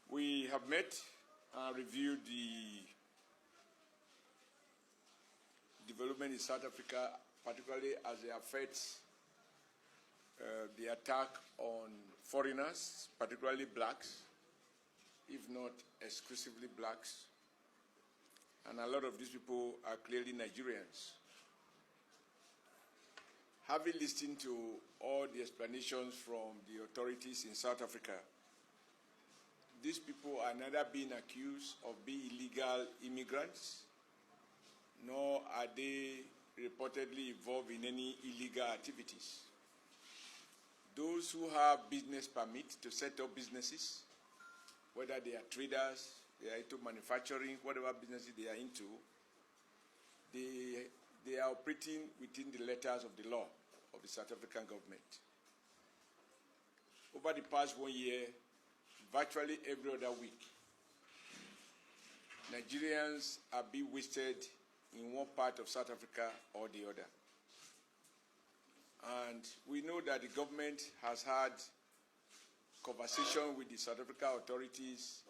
We have met and reviewed the development in South Africa, particularly as it affects the attack on foreigners, particularly blacks, if not exclusively blacks. And a lot of these people are clearly Nigerians. Having listened to all the explanations from the authorities in South Africa, these people are neither being accused of being illegal immigrants, nor are they reportedly involved in any illegal activities. Those who have business permits to set up businesses, whether they are traders, they are into manufacturing, whatever businesses they are into, they are operating within the letters of the law of the South African government. Over the past 1 year, virtually every other week, Nigerians are being wasted in one part of South Africa or the other. And we know that the government has had conversation with the South African authorities,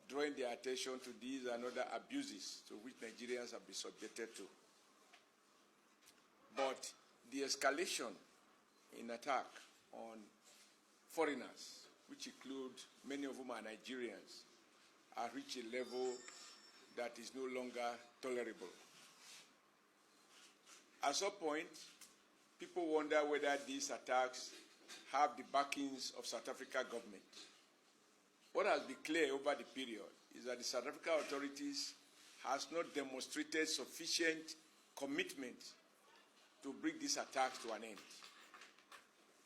drawing their attention to these and other abuses to which Nigerians have been subjected to. But the escalation in attack on foreigners, which include many of whom are Nigerians, have reached a level that is no longer tolerable. At some point, people wonder whether these attacks have the backings of South African government. What has been clear over the period is that the South African authorities has not demonstrated sufficient commitment to bring these attacks to an end.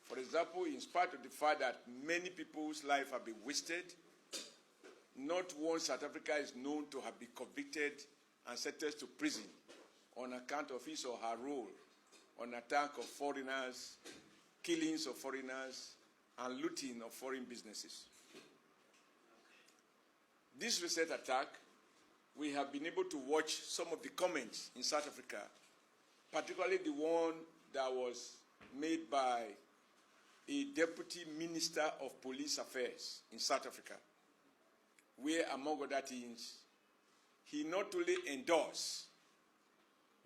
For example, in spite of the fact that many people's lives have been wasted, not one South Africa is known to have been convicted and sentenced to prison on account of his or her role on attack of foreigners, killings of foreigners, and looting of foreign businesses. This recent attack, we have been able to watch some of the comments in South Africa, particularly the one that was made by a Deputy Minister of Police Affairs in South Africa, where, among other things, he not only endorsed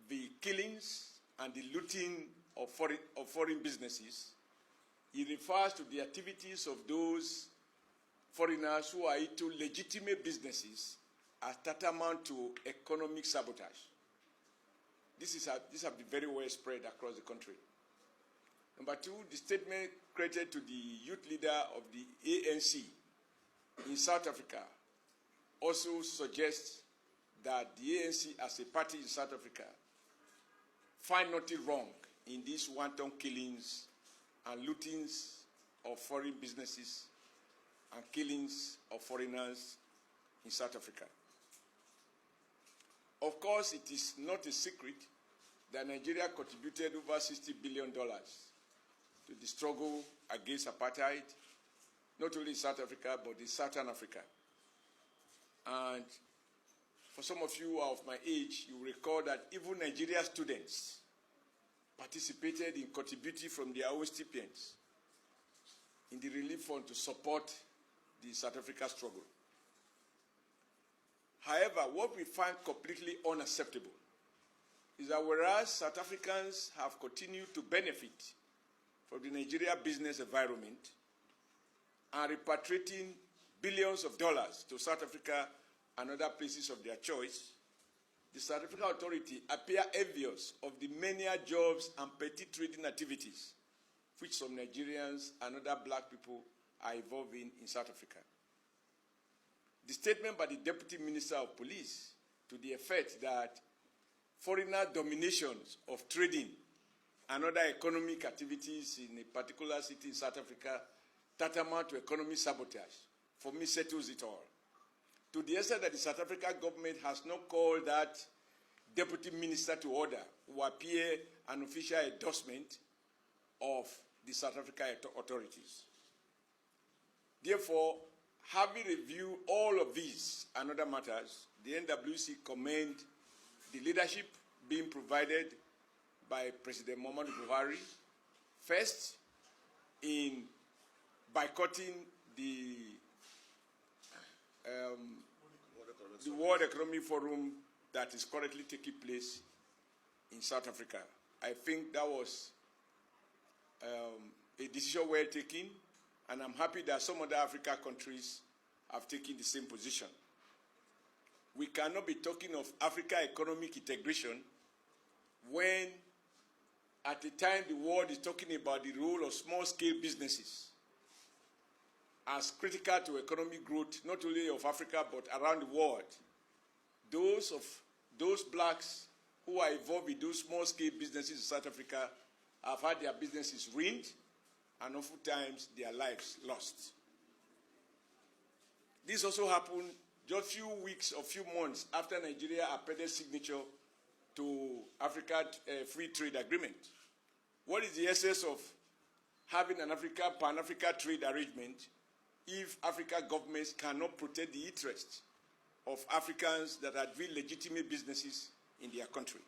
the killings and the looting of foreign businesses, he refers to the activities of those foreigners who are into legitimate businesses as tantamount to economic sabotage. These have been very well spread across the country. Number two, the statement credited to the youth leader of the ANC in South Africa also suggests that the ANC as a party in South Africa find nothing wrong in these wanton killings and lootings of foreign businesses and killings of foreigners in South Africa. Of course, it is not a secret that Nigeria contributed over $60 billion to the struggle against apartheid, not only in South Africa, but in Southern Africa. And for some of you who are of my age, you recall that even Nigeria students participated in contributing from their own stipends in the relief fund to support the South Africa struggle. However, what we find completely unacceptable is that whereas South Africans have continued to benefit from the Nigeria business environment and repatriating billions of dollars to South Africa and other places of their choice, the South African authority appear envious of the many jobs and petty trading activities which some Nigerians and other black people are involved in South Africa. The statement by the Deputy Minister of Police to the effect that foreigner dominations of trading and other economic activities in a particular city in South Africa tantamount to economic sabotage, for me, settles it all. To the extent that the South African government has not called that Deputy Minister to order, who appear an official endorsement of the South African authorities. Therefore, having reviewed all of these and other matters, the NWC commend the leadership being provided by President Muhammadu Buhari, first in boycotting the the World Economic Forum that is currently taking place in South Africa. I think that was a decision well taken, and I'm happy that some other African countries have taken the same position. We cannot be talking of Africa economic integration when at the time the world is talking about the role of small-scale businesses as critical to economic growth, not only of Africa but around the world. Those blacks who are involved in those small-scale businesses in South Africa have had their businesses ruined and oftentimes their lives lost. This also happened just few weeks or few months after Nigeria appended signature to Africa Free Trade Agreement. What is the essence of having an Pan-Africa trade arrangement if African governments cannot protect the interests of Africans that are doing legitimate businesses in their country?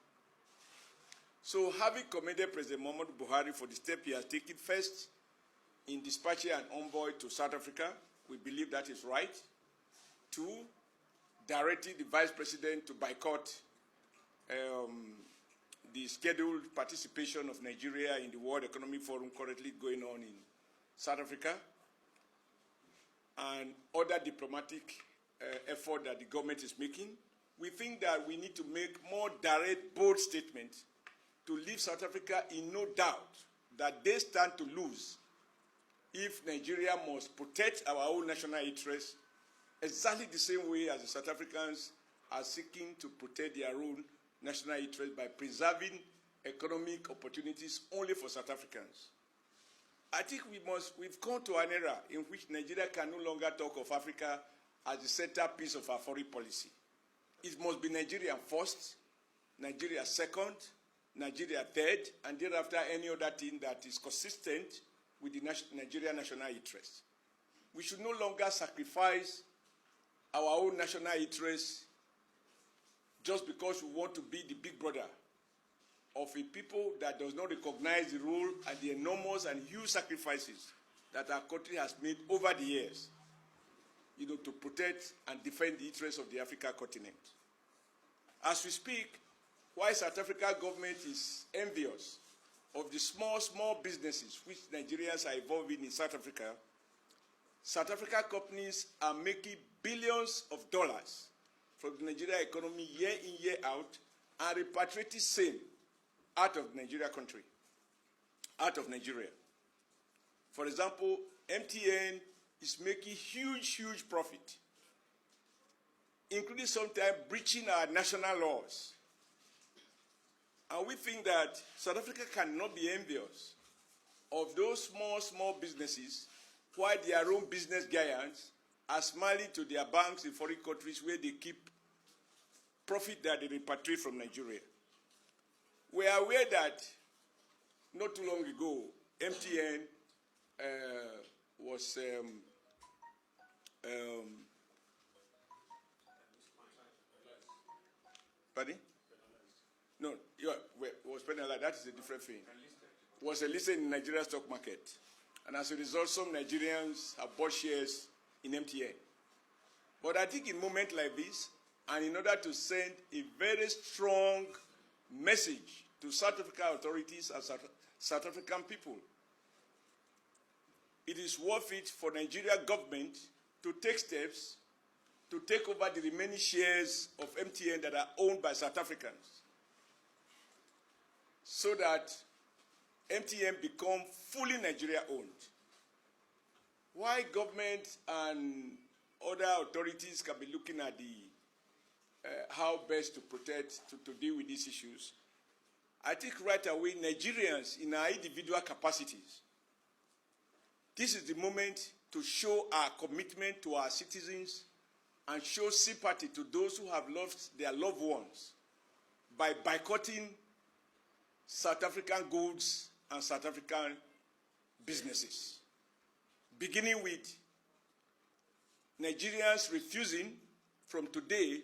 So, having commended President Muhammadu Buhari for the step he has taken, first in dispatching an envoy to South Africa, we believe that is right. Two, directing the Vice President to boycott the scheduled participation of Nigeria in the World Economic Forum currently going on in South Africa, and other diplomatic effort that the government is making. We think that we need to make more direct, bold statements to leave South Africa in no doubt that they stand to lose if Nigeria must protect our own national interests exactly the same way as the South Africans are seeking to protect their own national interests by preserving economic opportunities only for South Africans. I think we've come to an era in which Nigeria can no longer talk of Africa as the centerpiece of our foreign policy. It must be Nigeria first, Nigeria second, Nigeria third, and thereafter any other thing that is consistent with the Nigerian national interest. We should no longer sacrifice our own national interests just because we want to be the big brother of a people that does not recognize the role and the enormous and huge sacrifices that our country has made over the years, to protect and defend the interests of the African continent. As we speak, while South African government is envious of the small businesses which Nigerians are involved in South Africa, South African companies are making billions of dollars from the Nigerian economy year in, year out, and repatriating same out of Nigeria. For example, MTN is making huge profit, including sometimes breaching our national laws. And we think that South Africa cannot be envious of those small businesses while their own business giants are smiling to their banks in foreign countries where they keep profit that they repatriate from Nigeria. We are aware that not too long ago, MTN was pardon? No, was penalized. That is a different thing. Was listed in the Nigerian stock market. And as a result, some Nigerians have bought shares in MTN. But I think in a moment like this, and in order to send a very strong message to South African authorities and South African people, it is worth it for Nigeria government to take steps to take over the remaining shares of MTN that are owned by South Africans, so that MTN become fully Nigeria owned. Why government and other authorities can be looking at how best to protect, to deal with these issues, I think right away Nigerians in our individual capacities, this is the moment to show our commitment to our citizens and show sympathy to those who have lost their loved ones by boycotting South African goods and South African businesses. Beginning with Nigerians refusing from today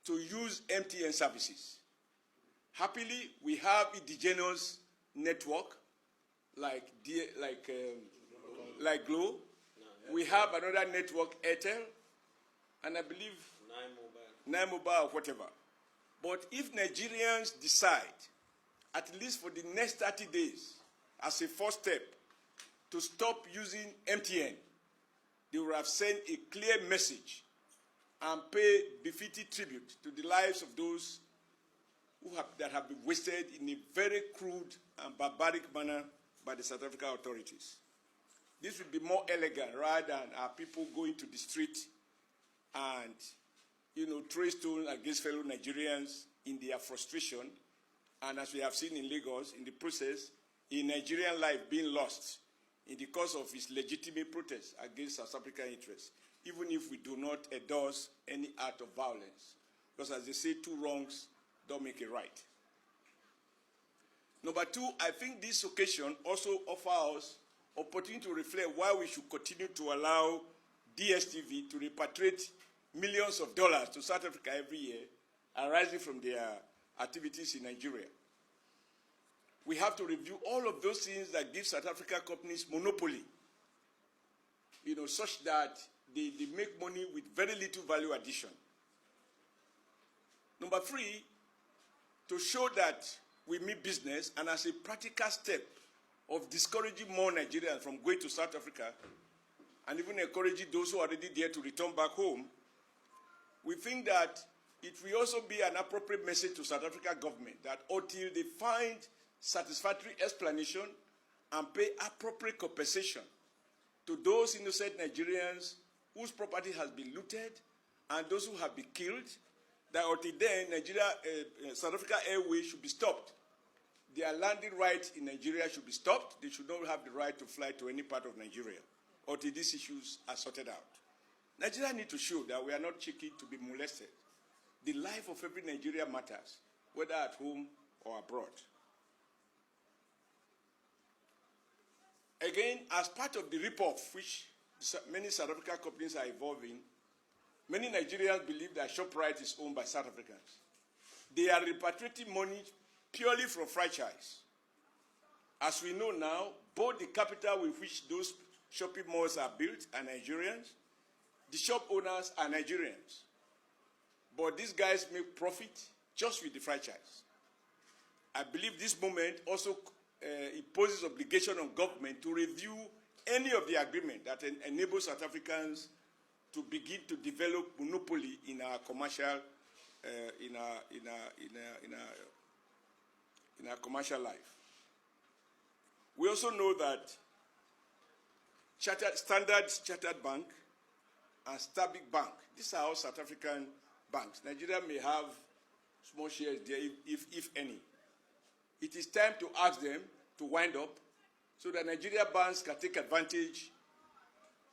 to use MTN services. Happily, we have indigenous network like Glo. We have another network, Airtel, and I believe Nine Mobile, or whatever. But if Nigerians decide, at least for the next 30 days, as a first step, to stop using MTN, they will have sent a clear message and pay befitting tribute to the lives of those that have been wasted in a very crude and barbaric manner by the South African authorities. This would be more elegant rather than our people going to the street and, throw stones against fellow Nigerians in their frustration. And as we have seen in Lagos, in the process, a Nigerian life being lost in the course of his legitimate protest against South African interests, even if we do not endorse any act of violence. Because as they say, two wrongs don't make a right. Number two, I think this occasion also offers us opportunity to reflect why we should continue to allow DSTV to repatriate millions of dollars to South Africa every year arising from their activities in Nigeria. We have to review all of those things that give South African companies monopoly, such that they make money with very little value addition. Number three, to show that we mean business, and as a practical step of discouraging more Nigerians from going to South Africa, and even encouraging those who are already there to return back home, we think that it will also be an appropriate message to South African government that until they find satisfactory explanation and pay appropriate compensation to those innocent Nigerians whose property has been looted and those who have been killed, that until then, South Africa Airways should be stopped. Their landing rights in Nigeria should be stopped. They should not have the right to fly to any part of Nigeria until these issues are sorted out. Nigeria needs to show that we are not chicken to be molested. The life of every Nigerian matters, whether at home or abroad. Again, as part of the rip-off which many South African companies are involved in, many Nigerians believe that ShopRite is owned by South Africans. They are repatriating money purely from franchise. As we know now, both the capital with which those shopping malls are built are Nigerians. The shop owners are Nigerians. But these guys make profit just with the franchise. I believe this moment also imposes obligation on government to review any of the agreement that enables South Africans to begin to develop monopoly in our commercial, in our commercial life. We also know that Standard Chartered Bank and Stanbic Bank, these are all South African banks. Nigeria may have small shares there, if any. It is time to ask them to wind up so that Nigeria banks can take advantage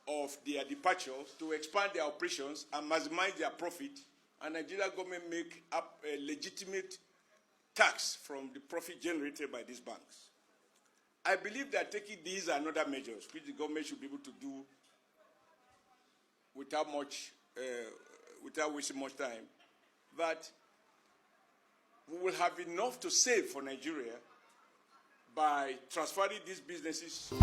of their departure to expand their operations and maximize their profit, and Nigeria government make up a legitimate tax from the profit generated by these banks. I believe that taking these and other measures, which the government should be able to do without wasting much time, that we will have enough to save for Nigeria by transferring these businesses